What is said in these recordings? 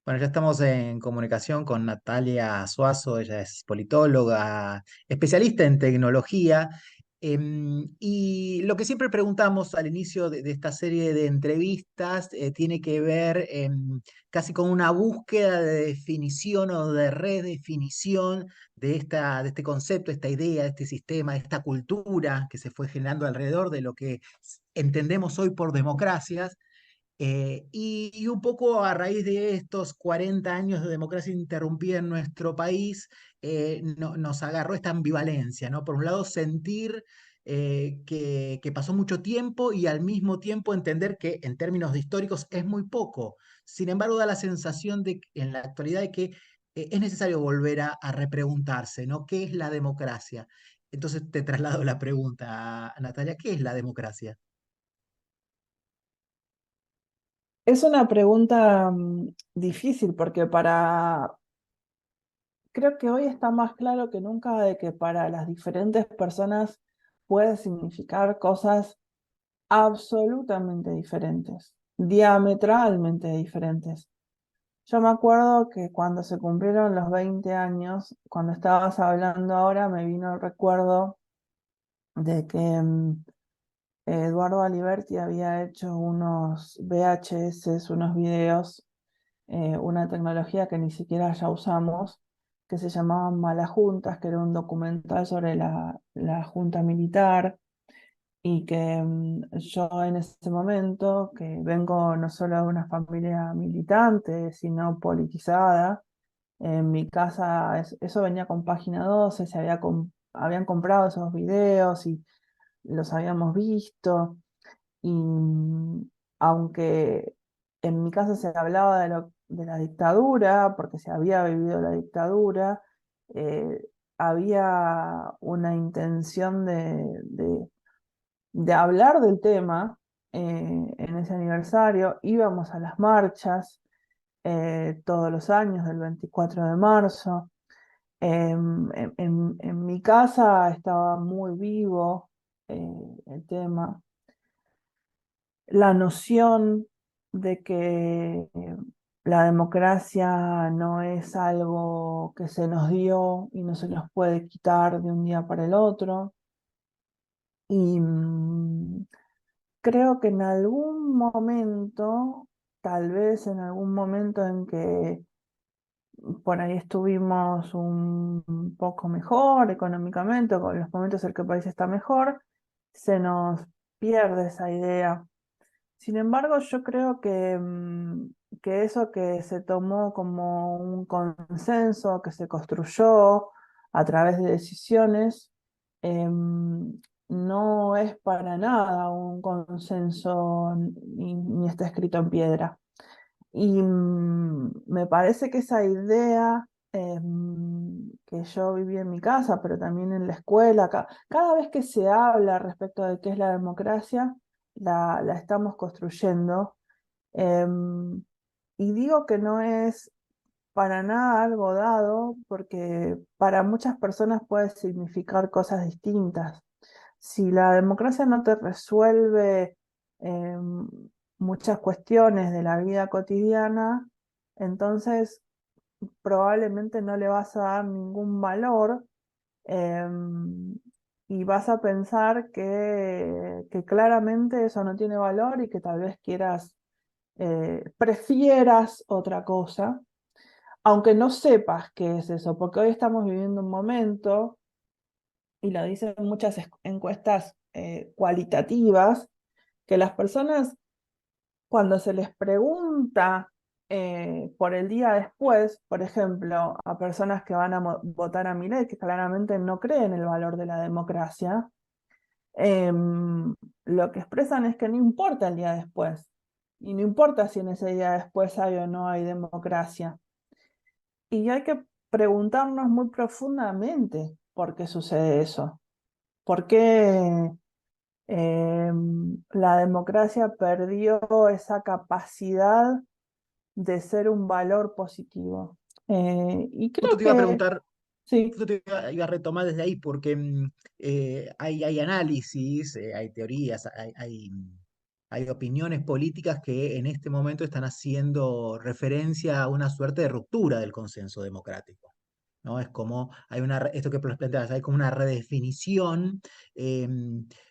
Bueno, ya estamos en comunicación con Natalia Suazo, ella es politóloga, especialista en tecnología, y lo que siempre preguntamos al inicio de esta serie de entrevistas tiene que ver casi con una búsqueda de definición o de redefinición de este concepto, esta idea, de este sistema, de esta cultura que se fue generando alrededor de lo que entendemos hoy por democracias. Y un poco a raíz de estos 40 años de democracia interrumpida en nuestro país, nos agarró esta ambivalencia, ¿no? Por un lado, sentir que pasó mucho tiempo y al mismo tiempo entender que en términos de históricos es muy poco. Sin embargo, da la sensación de, en la actualidad de que es necesario volver a repreguntarse, ¿no? ¿Qué es la democracia? Entonces te traslado la pregunta, Natalia, ¿qué es la democracia? Es una pregunta difícil porque creo que hoy está más claro que nunca de que para las diferentes personas puede significar cosas absolutamente diferentes, diametralmente diferentes. Yo me acuerdo que cuando se cumplieron los 20 años, cuando estabas hablando ahora, me vino el recuerdo de que Eduardo Aliberti había hecho unos VHS, unos videos, una tecnología que ni siquiera ya usamos, que se llamaba Malajuntas, que era un documental sobre la junta militar, y que yo en ese momento, que vengo no solo de una familia militante, sino politizada, en mi casa eso venía con Página 12, habían comprado esos videos y los habíamos visto. Y aunque en mi casa se hablaba de la dictadura, porque se había vivido la dictadura, eh, había una intención de hablar del tema en ese aniversario. Íbamos a las marchas todos los años del 24 de marzo. En mi casa estaba muy vivo el tema, la noción de que la democracia no es algo que se nos dio y no se nos puede quitar de un día para el otro. Y creo que en algún momento, tal vez en algún momento en que por ahí estuvimos un poco mejor económicamente, o con los momentos en que el país está mejor, se nos pierde esa idea. Sin embargo, yo creo que eso que se tomó como un consenso, que se construyó a través de decisiones, no es para nada un consenso ni está escrito en piedra. Y me parece que esa idea que yo viví en mi casa, pero también en la escuela, cada vez que se habla respecto de qué es la democracia, la estamos construyendo. Em, y digo que no es para nada algo dado, porque para muchas personas puede significar cosas distintas. Si la democracia no te resuelve em, muchas cuestiones de la vida cotidiana, entonces probablemente no le vas a dar ningún valor, em, y vas a pensar que claramente eso no tiene valor y que tal vez prefieras otra cosa, aunque no sepas qué es eso, porque hoy estamos viviendo un momento, y lo dicen muchas encuestas cualitativas, que las personas, cuando se les pregunta por el día después, por ejemplo, a personas que van a votar a Milei, que claramente no creen en el valor de la democracia, lo que expresan es que no importa el día después, y no importa si en ese día después hay o no hay democracia. Y hay que preguntarnos muy profundamente por qué sucede eso, por qué la democracia perdió esa capacidad de ser un valor positivo. Y Justo creo te iba a que preguntar. sí. Yo te iba a retomar desde ahí porque hay análisis, hay teorías, hay hay opiniones políticas que en este momento están haciendo referencia a una suerte de ruptura del consenso democrático. ¿No? Es como, hay esto que planteabas, hay como una redefinición, eh,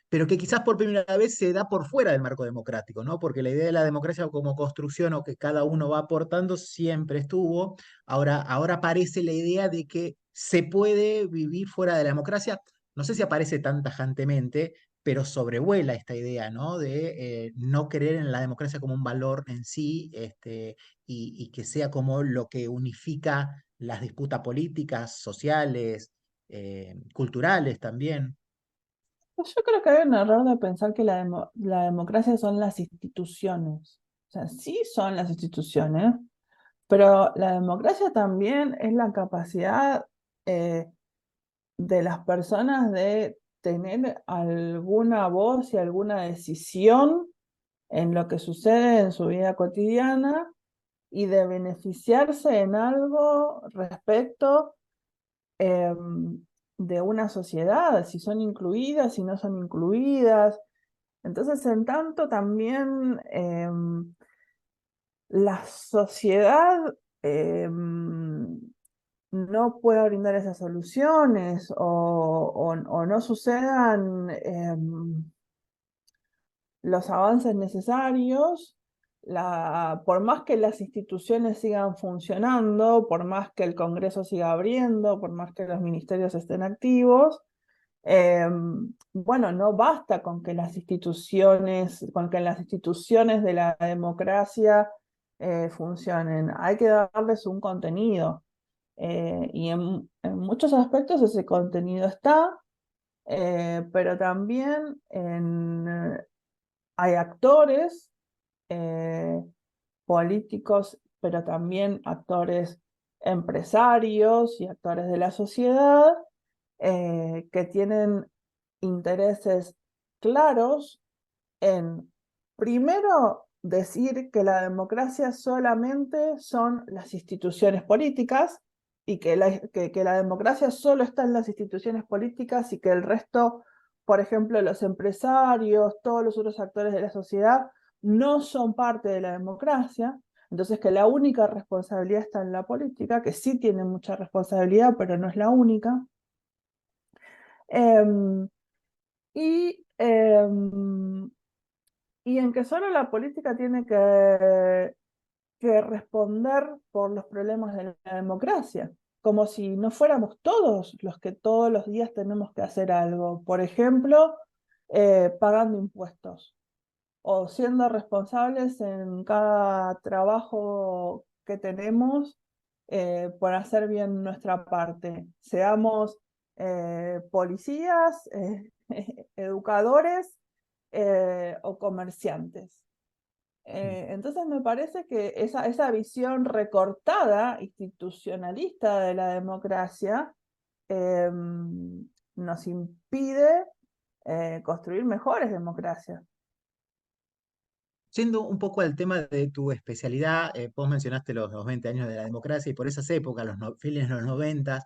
pero que quizás por primera vez se da por fuera del marco democrático, ¿no? Porque la idea de la democracia como construcción o que cada uno va aportando siempre estuvo. Ahora aparece la idea de que se puede vivir fuera de la democracia. No sé si aparece tan tajantemente, pero sobrevuela esta idea, ¿no? De no creer en la democracia como un valor en sí, y que sea como lo que unifica las disputas políticas, sociales, culturales también. Pues yo creo que hay un error de pensar que la democracia son las instituciones. O sea, sí son las instituciones, pero la democracia también es la capacidad eh, de las personas de tener alguna voz y alguna decisión en lo que sucede en su vida cotidiana y de beneficiarse en algo respecto de una sociedad, si son incluidas, si no son incluidas. Entonces, en tanto también la sociedad no pueda brindar esas soluciones o no sucedan los avances necesarios, por más que las instituciones sigan funcionando, por más que el Congreso siga abriendo, por más que los ministerios estén activos, eh, bueno, no basta con que las instituciones de la democracia funcionen, hay que darles un contenido. Y en muchos aspectos ese contenido está, pero también hay actores eh, políticos, pero también actores empresarios y actores de la sociedad que tienen intereses claros en, primero, decir que la democracia solamente son las instituciones políticas y que la democracia solo está en las instituciones políticas y que el resto, por ejemplo, los empresarios, todos los otros actores de la sociedad, no son parte de la democracia. Entonces, que la única responsabilidad está en la política, que sí tiene mucha responsabilidad, pero no es la única. Eh, y, eh, y en que solo la política tiene que responder por los problemas de la democracia, como si no fuéramos todos los que todos los días tenemos que hacer algo. Por ejemplo, pagando impuestos o siendo responsables en cada trabajo que tenemos por hacer bien nuestra parte. Seamos policías, educadores o comerciantes. Entonces me parece que esa visión recortada, institucionalista de la democracia, nos impide construir mejores democracias. Siendo un poco al tema de tu especialidad, vos mencionaste los 20 años de la democracia y por esas épocas, fines de los 90,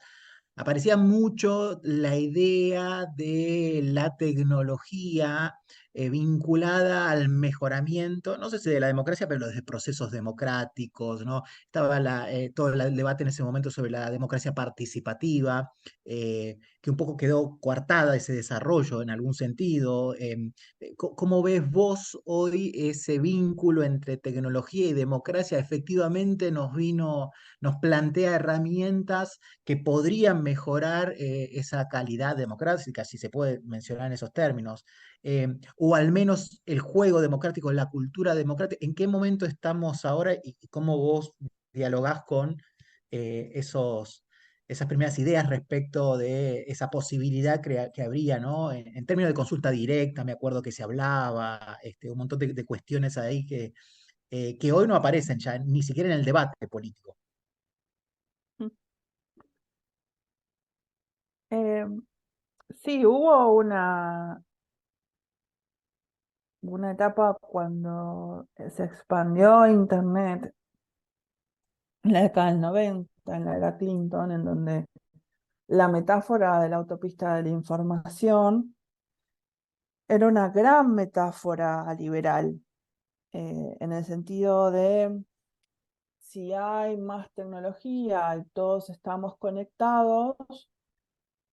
aparecía mucho la idea de la tecnología vinculada al mejoramiento, no sé si de la democracia, pero de procesos democráticos, ¿no? Estaba todo el debate en ese momento sobre la democracia participativa, que un poco quedó coartada ese desarrollo en algún sentido. ¿Cómo ves vos hoy ese vínculo entre tecnología y democracia? Efectivamente nos plantea herramientas que podrían mejorar esa calidad democrática, si se puede mencionar en esos términos, o al menos el juego democrático, la cultura democrática. ¿En qué momento estamos ahora y cómo vos dialogás con esas primeras ideas respecto de esa posibilidad que habría, ¿no? En términos de consulta directa, me acuerdo que se hablaba, un montón de cuestiones ahí que hoy no aparecen ya, ni siquiera en el debate político. Eh, sí, hubo una etapa cuando se expandió Internet en la década del 90, en la era Clinton, en donde la metáfora de la autopista de la información era una gran metáfora liberal. en el sentido de si hay más tecnología y todos estamos conectados,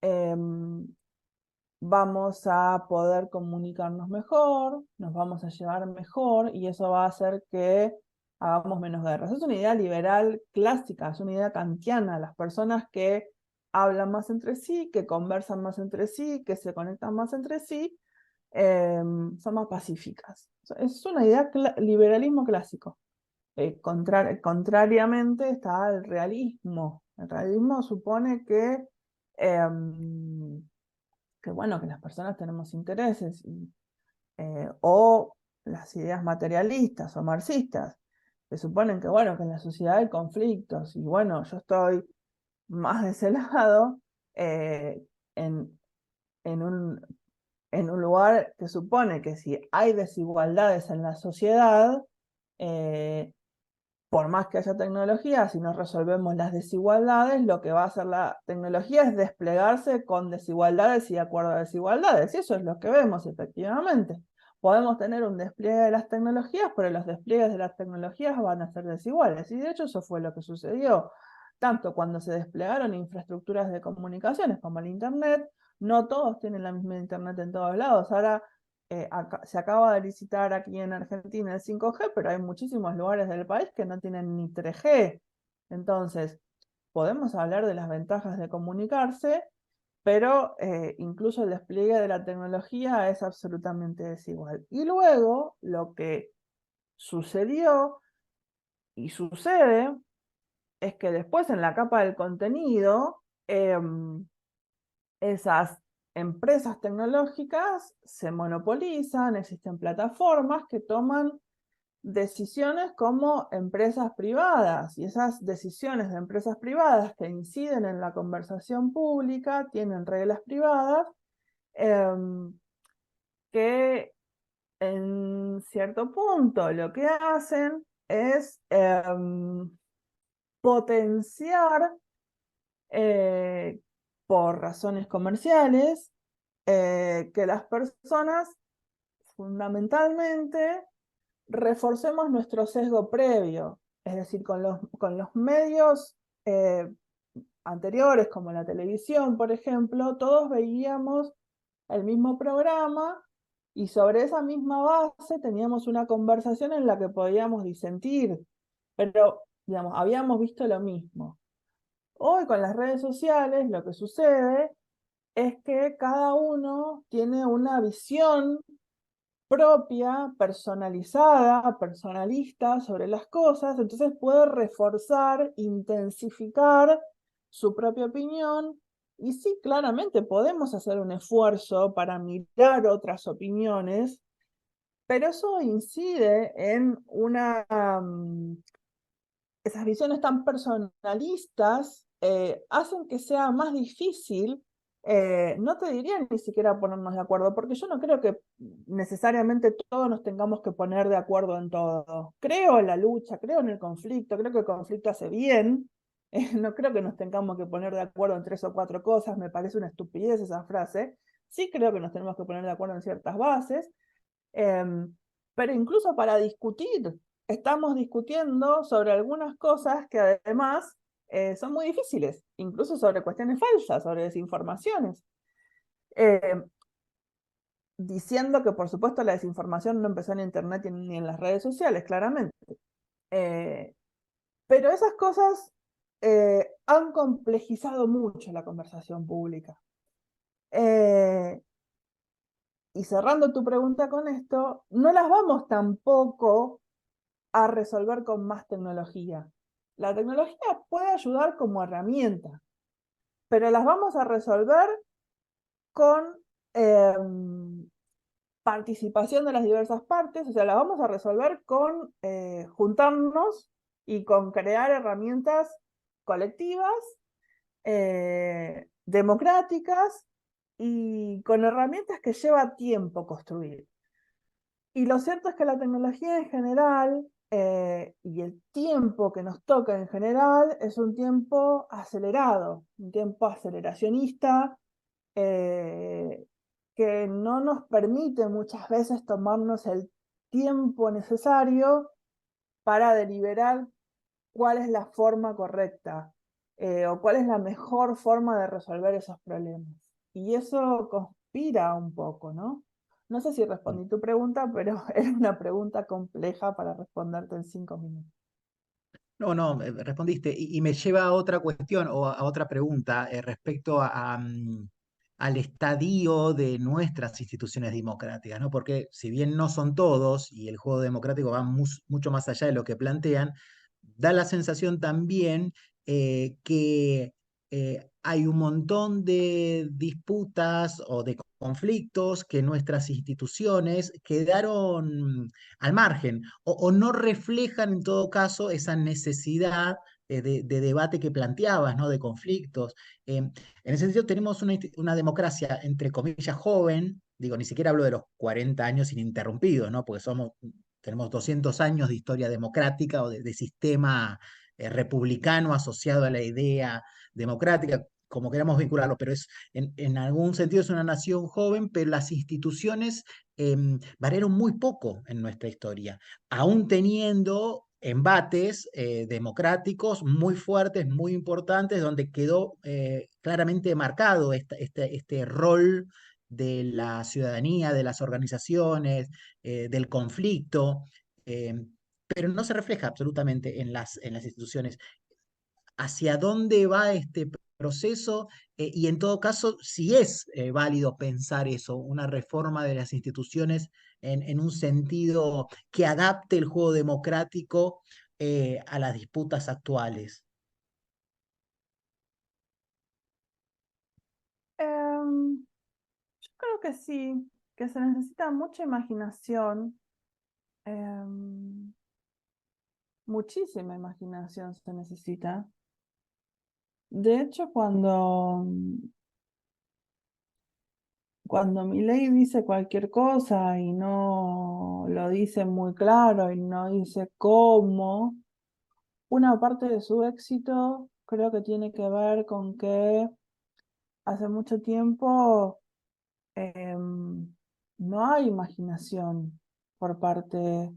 em, vamos a poder comunicarnos mejor, nos vamos a llevar mejor y eso va a hacer que hagamos menos guerras. Es una idea liberal clásica, es una idea kantiana. Las personas que hablan más entre sí, que conversan más entre sí, que se conectan más entre sí, son más pacíficas. Es una idea liberalismo clásico. Contrariamente está el realismo. El realismo supone em, que bueno, que las personas tenemos intereses, o las ideas materialistas o marxistas, que suponen que bueno, que en la sociedad hay conflictos, y bueno, yo estoy más de ese lado, en, en un, en un lugar que supone que si hay desigualdades en la sociedad, eh, por más que haya tecnología, si no resolvemos las desigualdades, lo que va a hacer la tecnología es desplegarse con desigualdades y de acuerdo a desigualdades. Y eso es lo que vemos efectivamente. Podemos tener un despliegue de las tecnologías, pero los despliegues de las tecnologías van a ser desiguales. Y de hecho eso fue lo que sucedió. Tanto cuando se desplegaron infraestructuras de comunicaciones como el Internet, no todos tienen la misma Internet en todos lados. Ahora se acaba de licitar aquí en Argentina el 5G, pero hay muchísimos lugares del país que no tienen ni 3G. Entonces, podemos hablar de las ventajas de comunicarse, pero incluso el despliegue de la tecnología es absolutamente desigual. Y luego, lo que sucedió y sucede es que después en la capa del contenido, esas empresas tecnológicas se monopolizan, existen plataformas que toman decisiones como empresas privadas, y esas decisiones de empresas privadas que inciden en la conversación pública tienen reglas privadas, que en cierto punto lo que hacen es potenciar, eh, por razones comerciales, que las personas fundamentalmente reforcemos nuestro sesgo previo, es decir, con los medios eh, anteriores, como la televisión, por ejemplo, todos veíamos el mismo programa y sobre esa misma base teníamos una conversación en la que podíamos disentir, pero, digamos, habíamos visto lo mismo. Hoy con las redes sociales lo que sucede es que cada uno tiene una visión propia, personalizada, personalista sobre las cosas, entonces puede reforzar, intensificar su propia opinión. Y sí, claramente podemos hacer un esfuerzo para mirar otras opiniones, pero eso incide en esas visiones tan personalistas, hacen que sea más difícil, no te diría ni siquiera ponernos de acuerdo, porque yo no creo que necesariamente todos nos tengamos que poner de acuerdo en todo. Creo en la lucha, creo en el conflicto, creo que el conflicto hace bien, no creo que nos tengamos que poner de acuerdo en 3 o 4 cosas, me parece una estupidez esa frase. Sí creo que nos tenemos que poner de acuerdo en ciertas bases, pero incluso para discutir, estamos discutiendo sobre algunas cosas que además son muy difíciles, incluso sobre cuestiones falsas, sobre desinformaciones. Eh, Diciendo que por supuesto la desinformación no empezó en Internet ni en las redes sociales, claramente. Eh, pero esas cosas han complejizado mucho la conversación pública. Eh, y cerrando tu pregunta con esto, no las vamos tampoco a resolver con más tecnología. La tecnología puede ayudar como herramienta, pero las vamos a resolver con eh, participación de las diversas partes, o sea, las vamos a resolver con juntarnos y con crear herramientas colectivas, democráticas y con herramientas que lleva tiempo construir. Y lo cierto es que la tecnología en general, y el tiempo que nos toca en general es un tiempo acelerado, un tiempo aceleracionista, que no nos permite muchas veces tomarnos el tiempo necesario para deliberar cuál es la forma correcta o cuál es la mejor forma de resolver esos problemas. Y eso conspira un poco, ¿no? No sé si respondí tu pregunta, pero era una pregunta compleja para responderte en 5 minutos. No, no, respondiste. Y me lleva a otra cuestión o a otra pregunta respecto al estadio de nuestras instituciones democráticas, ¿no? Porque si bien no son todos y el juego democrático va mucho más allá de lo que plantean, da la sensación también que hay un montón de disputas o de conflictos que nuestras instituciones quedaron al margen o no reflejan en todo caso esa necesidad de debate que planteabas, ¿no? De conflictos. En ese sentido tenemos una democracia, entre comillas, joven, digo, ni siquiera hablo de los 40 años ininterrumpidos, ¿no? Porque tenemos 200 años de historia democrática o de sistema republicano asociado a la idea democrática, como queramos vincularlo, pero en algún sentido es una nación joven, pero las instituciones variaron muy poco en nuestra historia, aún teniendo embates democráticos muy fuertes, muy importantes, donde quedó claramente marcado este rol de la ciudadanía, de las organizaciones, del conflicto, eh, pero no se refleja absolutamente en las instituciones hacia dónde va este proceso y en todo caso, si es válido pensar eso, una reforma de las instituciones en un sentido que adapte el juego democrático a las disputas actuales. Yo creo que sí, que se necesita mucha imaginación, muchísima imaginación se necesita. De hecho, cuando Milei dice cualquier cosa y no lo dice muy claro y no dice cómo, una parte de su éxito creo que tiene que ver con que hace mucho tiempo no hay imaginación por parte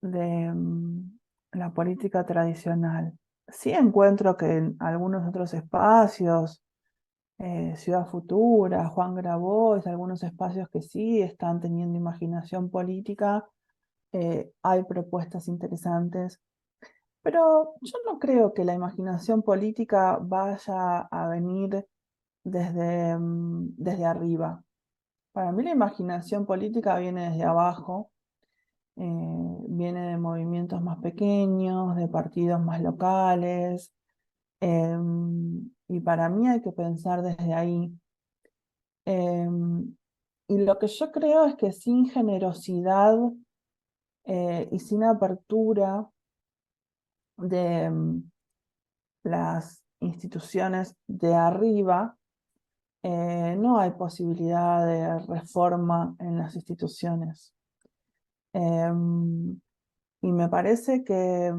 de la política tradicional. Sí encuentro que en algunos otros espacios, Ciudad Futura, Juan Grabois, algunos espacios que sí están teniendo imaginación política, hay propuestas interesantes, pero yo no creo que la imaginación política vaya a venir desde arriba. Para mí la imaginación política viene desde abajo, viene de movimientos más pequeños, de partidos más locales, y para mí hay que pensar desde ahí. Em, y lo que yo creo es que sin generosidad y sin apertura de las instituciones de arriba, no hay posibilidad de reforma en las instituciones. Em, y me parece que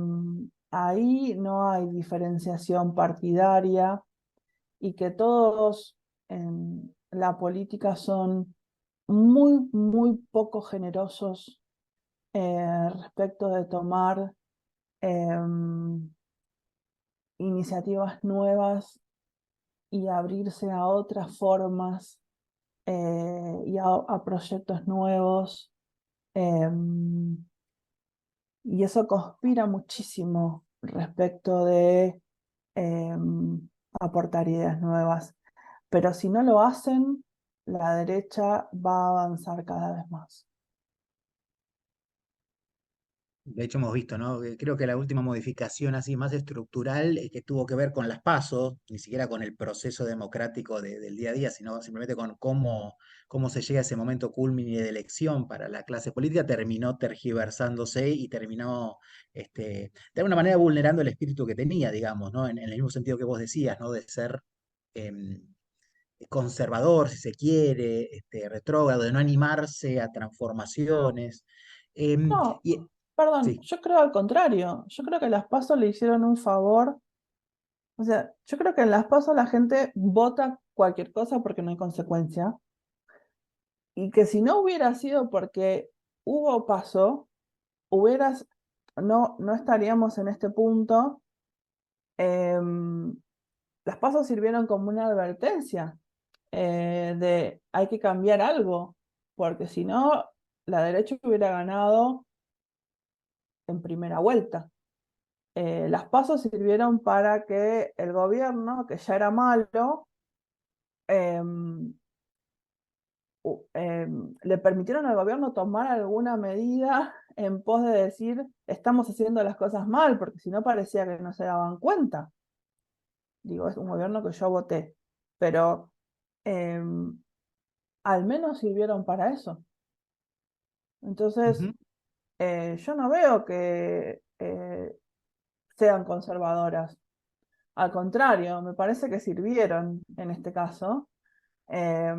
ahí no hay diferenciación partidaria y que todos en la política son muy, muy poco generosos respecto de tomar iniciativas nuevas y abrirse a otras formas y a proyectos nuevos. Y eso conspira muchísimo respecto de aportar ideas nuevas. Pero si no lo hacen, la derecha va a avanzar cada vez más. De hecho, hemos visto, ¿no? Creo que la última modificación así más estructural que tuvo que ver con las PASO, ni siquiera con el proceso democrático del día a día, sino simplemente con cómo se llega a ese momento culmine de elección para la clase política, terminó tergiversándose y terminó, de alguna manera, vulnerando el espíritu que tenía, digamos, ¿no? En el mismo sentido que vos decías, ¿no? De ser em, conservador, si se quiere, retrógrado, de no animarse a transformaciones. Em, No, y, perdón, sí. yo creo al contrario. Yo creo que las PASO le hicieron un favor. O sea, yo creo que en las PASO la gente vota cualquier cosa porque no hay consecuencia. Y que si no hubiera sido porque hubo PASO, no estaríamos en este punto. Las PASO sirvieron como una advertencia de hay que cambiar algo, porque si no, la derecha hubiera ganado en primera vuelta. Las PASO sirvieron para que el gobierno, que ya era malo, eh, le permitieron al gobierno tomar alguna medida en pos de decir estamos haciendo las cosas mal, porque si no parecía que no se daban cuenta. Digo, es un gobierno que yo voté, pero eh, al menos sirvieron para eso. Entonces, Ujú, yo no veo que sean conservadoras. Al contrario, me parece que sirvieron en este caso. Eh,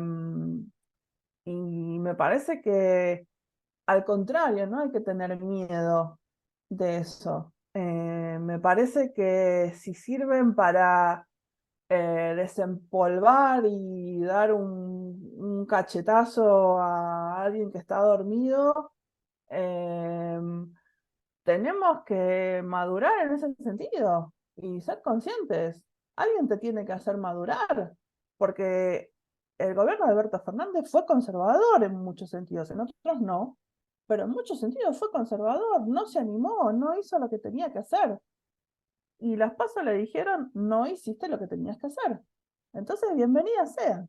y me parece que al contrario, no hay que tener miedo de eso. Me parece que si sirven para desempolvar y dar un cachetazo a alguien que está dormido, eh, tenemos que madurar en ese sentido y ser conscientes. Alguien te tiene que hacer madurar, porque el gobierno de Alberto Fernández fue conservador en muchos sentidos, en otros no, pero en muchos sentidos fue conservador, no se animó, no hizo lo que tenía que hacer. Y las PASO le dijeron, no hiciste lo que tenías que hacer. Entonces, bienvenida sea.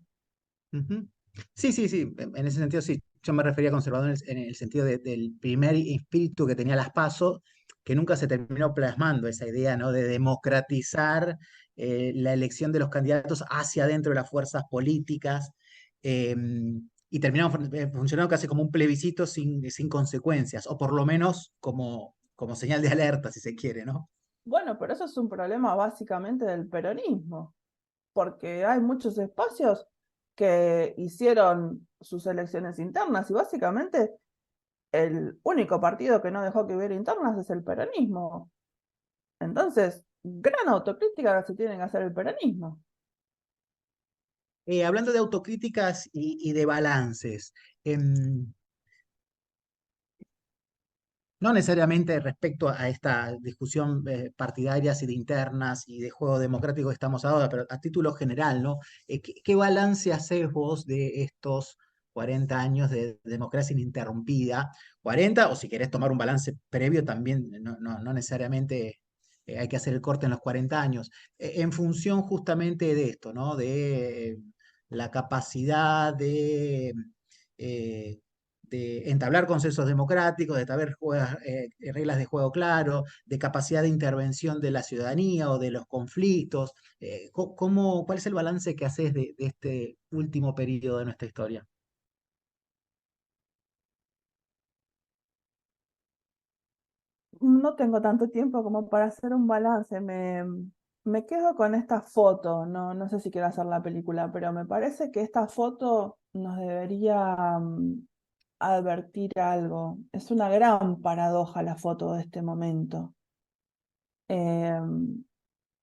ujú. Sí, sí, sí, en ese sentido sí. Yo me refería a conservador en el sentido del primer espíritu que tenía las PASO, que nunca se terminó plasmando esa idea, ¿no? De democratizar la elección de los candidatos hacia adentro de las fuerzas políticas, eh, y terminamos funcionando casi como un plebiscito sin consecuencias, o por lo menos como señal de alerta, si se quiere, ¿no? Bueno, pero eso es un problema básicamente del peronismo, porque hay muchos espacios que hicieron sus elecciones internas y básicamente el único partido que no dejó que hubiera internas es el peronismo. Entonces, gran autocrítica se tiene que hacer el peronismo. Hablando de autocríticas y de balances, em, no necesariamente respecto a esta discusión partidaria y de internas y de juego democrático que estamos ahora, pero a título general, ¿no? ¿Qué balance haces vos de estos 40 años de democracia ininterrumpida? 40, o si querés tomar un balance previo, también no necesariamente hay que hacer el corte en los 40 años, en función justamente de esto, ¿no? De la capacidad eh, de entablar consensos democráticos, de establecer reglas de juego claro, de capacidad de intervención de la ciudadanía o de los conflictos. ¿Cuál es el balance que haces de este último periodo de nuestra historia? No tengo tanto tiempo como para hacer un balance. Me quedo con esta foto. No sé si quiero hacer la película, pero me parece que esta foto nos debería advertir algo. Es una gran paradoja la foto de este momento. Eh,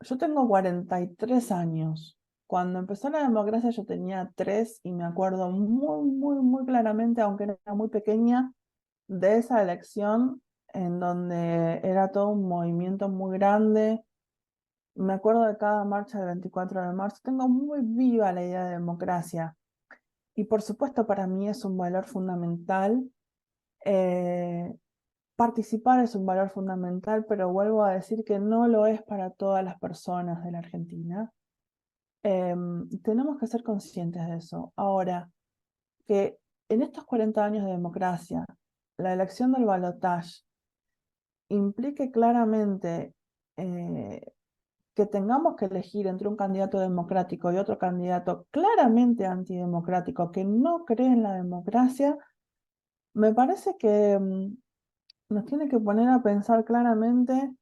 yo tengo 43 años. Cuando empezó la democracia yo tenía 3 y me acuerdo muy claramente, aunque era muy pequeña, de esa elección en donde era todo un movimiento muy grande. Me acuerdo de cada marcha del 24 de marzo. Tengo muy viva la idea de democracia y por supuesto para mí es un valor fundamental. Eh, Participar es un valor fundamental, pero vuelvo a decir que no lo es para todas las personas de la Argentina. Tenemos que ser conscientes de eso. Ahora, que en estos 40 años de democracia, la elección del balotaje implique claramente eh, que tengamos que elegir entre un candidato democrático y otro candidato claramente antidemocrático que no cree en la democracia, me parece que nos tiene que poner a pensar claramente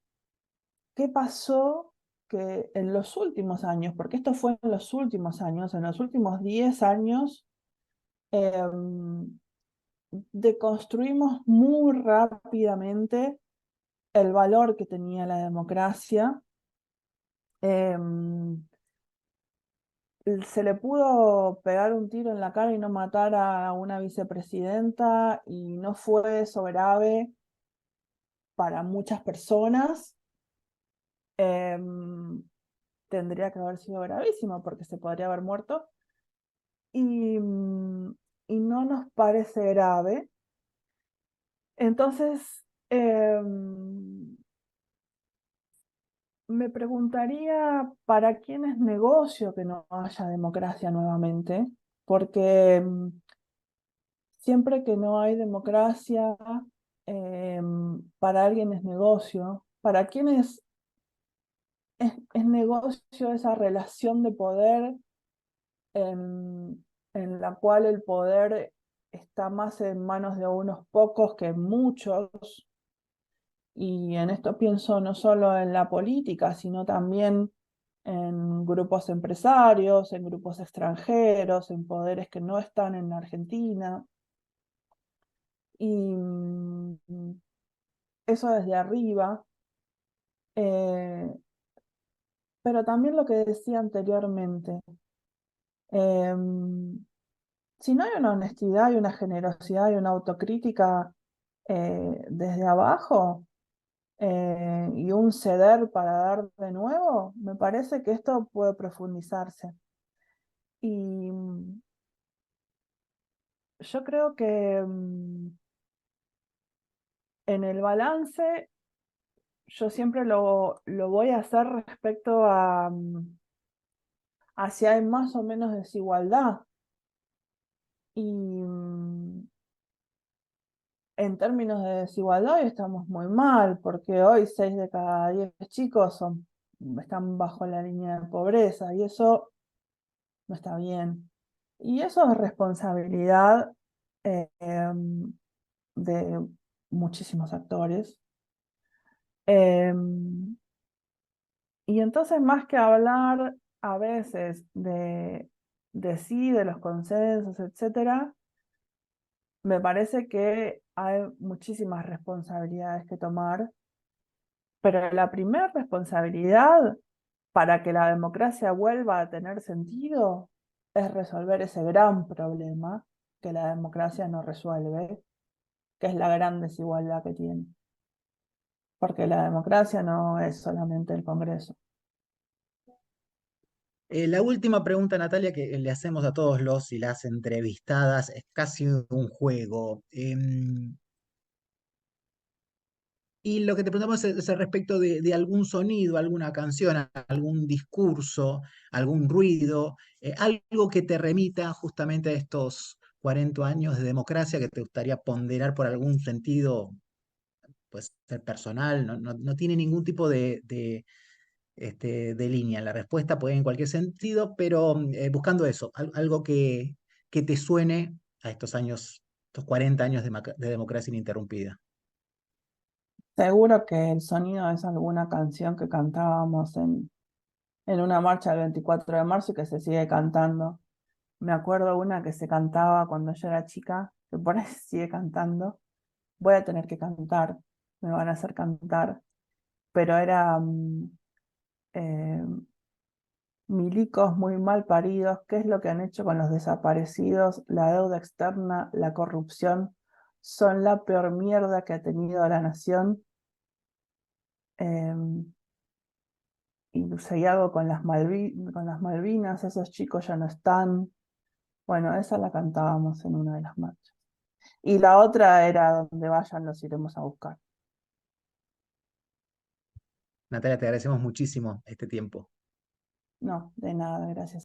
qué pasó que en los últimos años, porque esto fue en los últimos años, en los últimos 10 años, eh, deconstruimos muy rápidamente el valor que tenía la democracia. se le pudo pegar un tiro en la cara y no matar a una vicepresidenta y no fue eso grave para muchas personas. em, Tendría que haber sido gravísimo porque se podría haber muerto y, y no nos parece grave. Entonces, me preguntaría para quién es negocio que no haya democracia nuevamente, porque siempre que no hay democracia, para alguien es negocio. ¿Para quién es negocio esa relación de poder en la cual el poder está más en manos de unos pocos que en muchos? Y en esto pienso no solo en la política, sino también en grupos empresarios, en grupos extranjeros, en poderes que no están en la Argentina. Y eso desde arriba. eh, pero también lo que decía anteriormente, em, si no hay una honestidad y una generosidad y una autocrítica desde abajo, y un ceder para dar de nuevo, me parece que esto puede profundizarse. Y yo creo que en el balance yo siempre lo voy a hacer respecto a si hay más o menos desigualdad. Y en términos de desigualdad hoy estamos muy mal, porque hoy 6 de cada 10 chicos están bajo la línea de pobreza y eso no está bien. Y eso es responsabilidad de muchísimos actores. Y entonces, más que hablar a veces de sí, de los consensos, etcétera, me parece que hay muchísimas responsabilidades que tomar, pero la primera responsabilidad para que la democracia vuelva a tener sentido es resolver ese gran problema que la democracia no resuelve, que es la gran desigualdad que tiene. Porque la democracia no es solamente el Congreso. La última pregunta, Natalia, que le hacemos a todos los y las entrevistadas, es casi un juego. Y lo que te preguntamos es al respecto de algún sonido, alguna canción, algún discurso, algún ruido, algo que te remita justamente a estos 40 años de democracia que te gustaría ponderar por algún sentido, pues ser personal, no tiene ningún tipo de línea. La respuesta puede ir en cualquier sentido, pero buscando eso, algo que te suene a estos años, estos 40 años de democracia ininterrumpida. Seguro que el sonido es alguna canción que cantábamos en una marcha del 24 de marzo y que se sigue cantando. Me acuerdo una que se cantaba cuando yo era chica, que por ahí se sigue cantando. Voy a tener que cantar, me van a hacer cantar, pero era eh, milicos muy mal paridos, ¿qué es lo que han hecho con los desaparecidos? La deuda externa, la corrupción, son la peor mierda que ha tenido la nación. Eh, y sellado con con las Malvinas, esos chicos ya no están. Bueno, esa la cantábamos en una de las marchas. Y la otra era donde vayan los iremos a buscar. Natalia, te agradecemos muchísimo este tiempo. No, de nada, gracias.